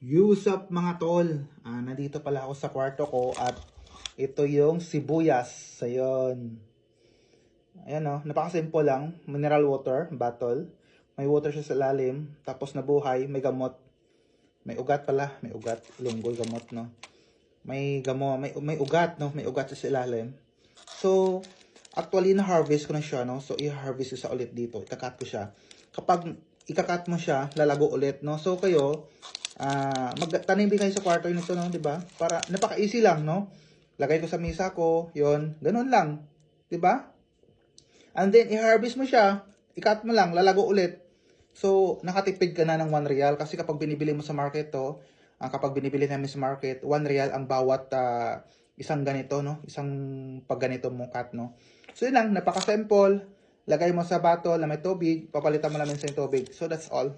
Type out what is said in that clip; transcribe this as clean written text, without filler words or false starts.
Use up mga tol. Nandito pala ako sa kwarto ko at ito yung sibuyas. Ayun. Ayan o, napakasimple lang. Mineral water, bottle. May water siya sa lalim. Tapos nabuhay, may gamot. May ugat pala, may ugat. Lunggol gamot, no? May gamot, may ugat, no? May ugat sa ilalim. So, actually na-harvest ko na siya, no? So, i-harvest ko sa ulit dito. Ikakat ko siya. Kapag ikakat mo siya, lalago ulit, no? So, kayo, magtanim din kayo sa kwarto nito, no? Diba? Para, napaka-easy lang, no? Lagay ko sa mesa ko, yon, ganun lang. Diba? And then, i-harvest mo siya, ikat mo lang, lalago ulit. So, nakatipid ka na ng 1 real kasi kapag binibili mo sa market to, kapag binibili namin sa market, 1 real ang bawat isang ganito, no? Isang pag ganito mo cut, no? So, yun lang, napaka-simple. Lagay mo sa bottle na may tubig, papalitan mo lang sa tubig. So, that's all.